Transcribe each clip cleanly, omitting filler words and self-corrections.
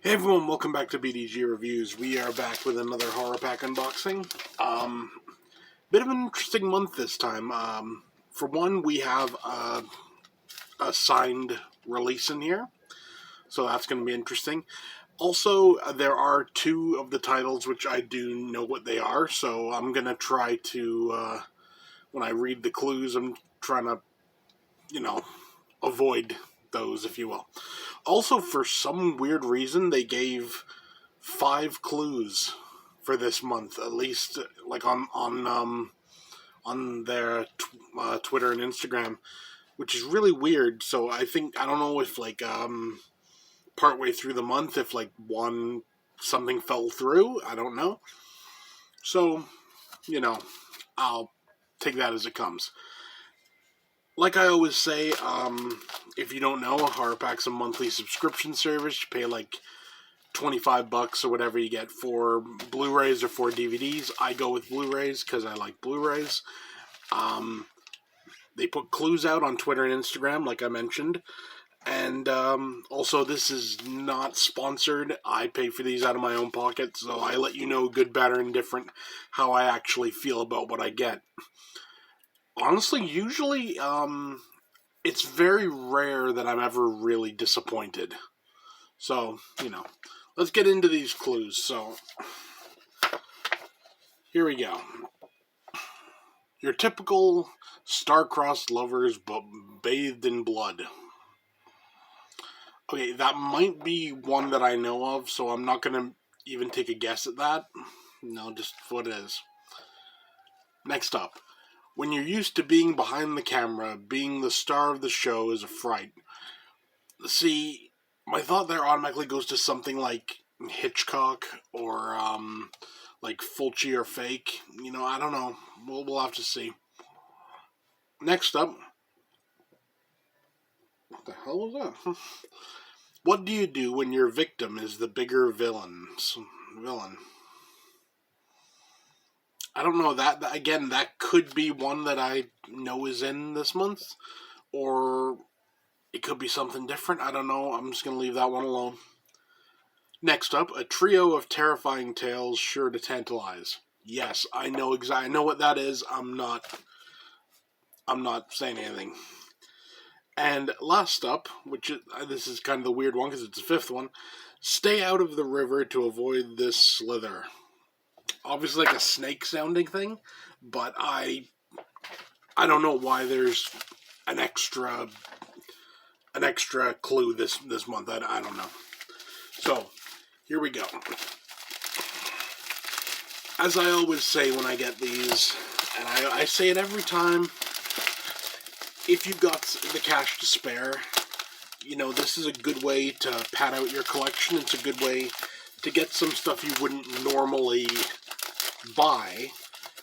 Hey everyone, welcome back to BDG Reviews. We are back with another Horrorpack unboxing. Bit of an interesting month this time. For one, we have a signed release in here, so that's going to be interesting. Also, there are two of the titles which I do know what they are, so I'm going to try to, when I read the clues, I'm trying to, avoid those, if you will. Also, for some weird reason, they gave 5 clues for this month, at least like on their Twitter and Instagram, which is really weird. So I don't know if partway through the month, if something fell through. I don't know. So I'll take that as it comes. Like I always say, if you don't know, Horrorpack's a monthly subscription service. You pay like $25 or whatever you get for Blu-rays or for DVDs. I go with Blu-rays because I like Blu-rays. They put clues out on Twitter and Instagram, like I mentioned. And also, this is not sponsored. I pay for these out of my own pocket, so I let you know, good, bad, or indifferent, how I actually feel about what I get. Honestly, usually, it's very rare that I'm ever really disappointed. So, let's get into these clues. So, here we go. Your typical star-crossed lovers, but bathed in blood. Okay, that might be one that I know of, so I'm not going to even take a guess at that. No, just what it is. Next up. When you're used to being behind the camera, being the star of the show is a fright. See, my thought there automatically goes to something like Hitchcock or like Fulci or Fake. I don't know. We'll have to see. Next up. What the hell was that? What do you do when your victim is the bigger villain? I don't know. That could be one that I know is in this month, or it could be something different. I don't know. I'm just going to leave that one alone. Next up, a trio of terrifying tales sure to tantalize. Yes, I know exactly. I know what that is. I'm not saying anything. And last up, this is kind of the weird one because it's the fifth one. Stay out of the river to avoid this slither. Obviously, like a snake sounding thing, but I don't know why there's an extra clue this month. I don't know. So here we go. As I always say when I get these, and I say it every time, if you've got the cash to spare, this is a good way to pad out your collection. It's a good way to get some stuff you wouldn't normally buy,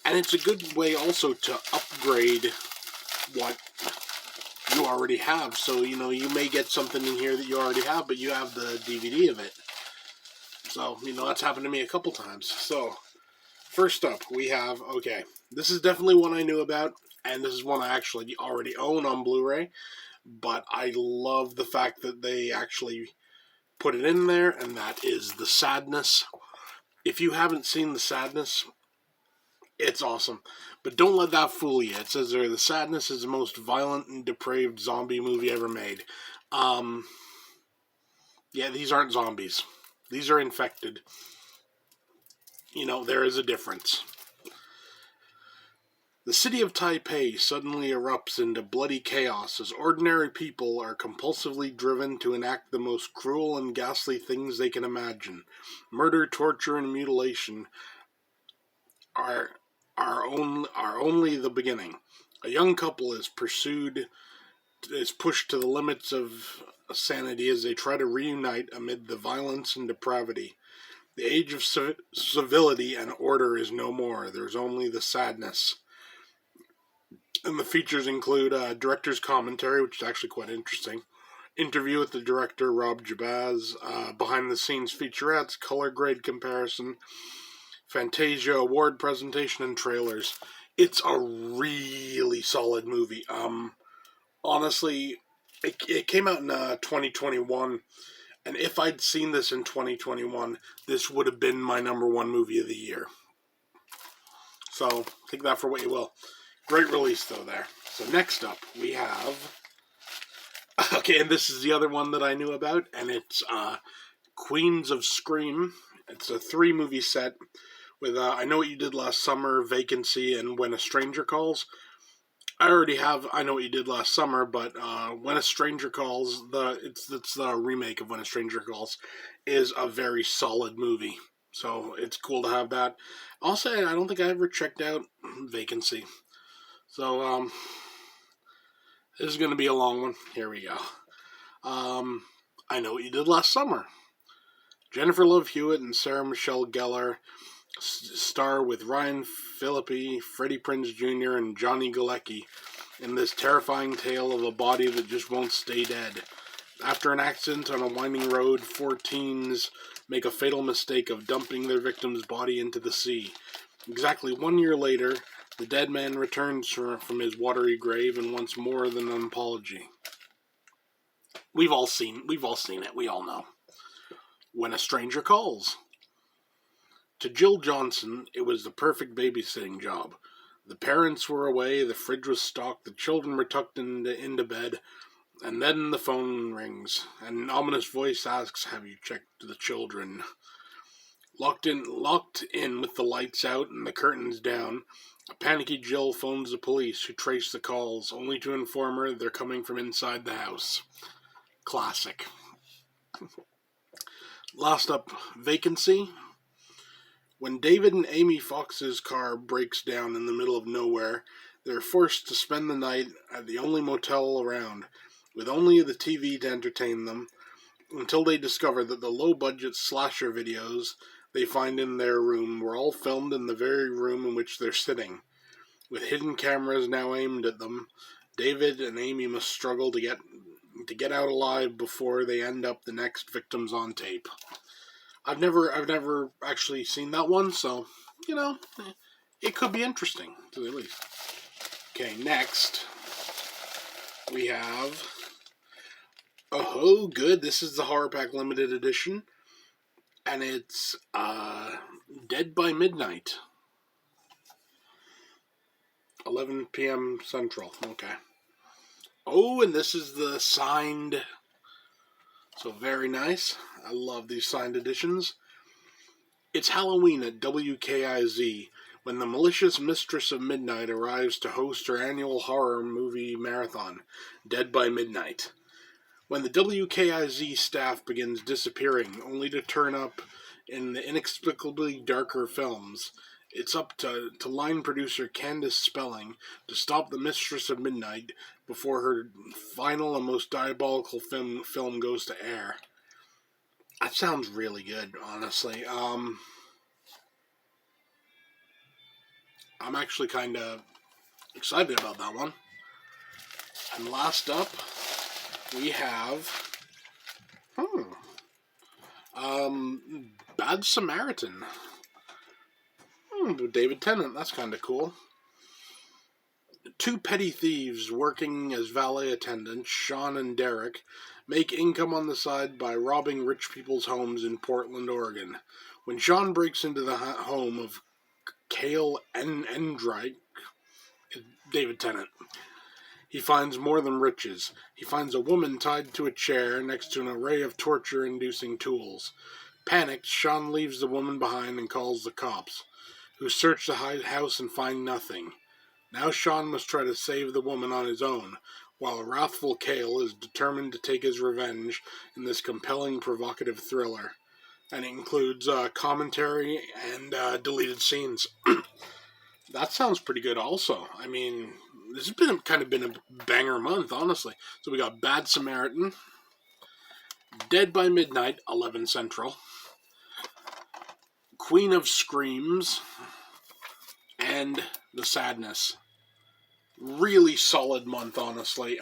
and it's a good way also to upgrade what you already have. So, you may get something in here that you already have, but you have the DVD of it. So, that's happened to me a couple times. So, first up, we have, okay, this is definitely one I knew about, and this is one I actually already own on Blu-ray, but I love the fact that they actually put it in there, and that is The Sadness. If you haven't seen The Sadness, it's awesome. But don't let that fool you. It says there, The Sadness is the most violent and depraved zombie movie ever made. Yeah, these aren't zombies. These are infected. There is a difference. The city of Taipei suddenly erupts into bloody chaos as ordinary people are compulsively driven to enact the most cruel and ghastly things they can imagine. Murder, torture, and mutilation are only the beginning. A young couple is pushed to the limits of sanity as they try to reunite amid the violence and depravity. The age of civility and order is no more. There's only the sadness. And the features include director's commentary, which is actually quite interesting, interview with the director, Rob Jabaz, behind-the-scenes featurettes, color grade comparison, Fantasia award presentation, and trailers. It's a really solid movie. Honestly, it came out in 2021, And if I'd seen this in 2021, this would have been my #1 movie of the year. So, take that for what you will. Great release, though, there. So, next up, we have... Okay, and this is the other one that I knew about, and it's Queens of Scream. It's a 3-movie set with I Know What You Did Last Summer, Vacancy, and When a Stranger Calls. I already have I Know What You Did Last Summer, but When a Stranger Calls, it's the remake of When a Stranger Calls, is a very solid movie. So it's cool to have that. Also, I don't think I ever checked out Vacancy. So this is going to be a long one. Here we go. I Know What You Did Last Summer. Jennifer Love Hewitt and Sarah Michelle Gellar star with Ryan Phillippe, Freddie Prinze Jr., and Johnny Galecki in this terrifying tale of a body that just won't stay dead. After an accident on a winding road, 4 teens make a fatal mistake of dumping their victim's body into the sea. Exactly 1 year later, the dead man returns from his watery grave and wants more than an apology. We've all seen it. We all know. When a Stranger Calls. To Jill Johnson, it was the perfect babysitting job. The parents were away, the fridge was stocked, the children were tucked into bed, and then the phone rings, and an ominous voice asks, "Have you checked the children?" Locked in with the lights out and the curtains down, a panicky Jill phones the police, who trace the calls, only to inform her they're coming from inside the house. Classic. Last up, Vacancy. When David and Amy Fox's car breaks down in the middle of nowhere, they're forced to spend the night at the only motel around, with only the TV to entertain them, until they discover that the low-budget slasher videos they find in their room were all filmed in the very room in which they're sitting. With hidden cameras now aimed at them, David and Amy must struggle to get out alive before they end up the next victims on tape. I've never actually seen that one, so, it could be interesting, to the least. Okay, next, we have... Oh, good, this is the Horrorpack Limited Edition, and it's, Dead by Midnight. 11 p.m. Central, okay. Oh, and this is the signed... So very nice. I love these signed editions. It's Halloween at WKIZ when the malicious mistress of midnight arrives to host her annual horror movie marathon, Dead by Midnight. When the WKIZ staff begins disappearing, only to turn up in the inexplicably darker films, it's up to line producer Candace Spelling to stop the mistress of midnight before her final and most diabolical film goes to air. That sounds really good, honestly. I'm actually kind of excited about that one. And last up, we have Bad Samaritan. David Tennant, that's kind of cool. 2 petty thieves working as valet attendants, Sean and Derek, make income on the side by robbing rich people's homes in Portland, Oregon. When Sean breaks into the home of Cale Endrike, David Tennant, he finds more than riches. He finds a woman tied to a chair next to an array of torture-inducing tools. Panicked, Sean leaves the woman behind and calls the cops, who search the house and find nothing. Now Sean must try to save the woman on his own, while a wrathful Cale is determined to take his revenge in this compelling, provocative thriller. And it includes commentary and deleted scenes. That sounds pretty good also. I mean, this has been a banger month, honestly. So we got Bad Samaritan, Dead by Midnight, 11 Central, Queen of Screams, and The Sadness. Really solid month, honestly.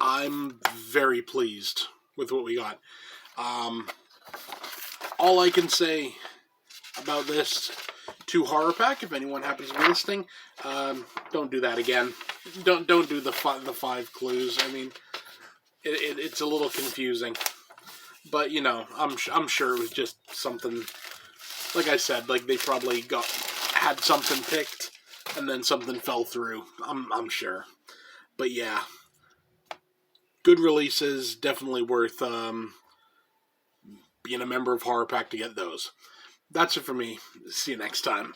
I'm very pleased with what we got. All I can say about this to Horrorpack, if anyone happens to be listening, don't do that again. Don't do the 5 clues. I mean, it's a little confusing. But, you know, I'm sure it was just something, like I said, like they probably had something picked, and then something fell through. I'm sure. But yeah, good releases, definitely worth being a member of Horrorpack to get those. That's it for me. See you next time.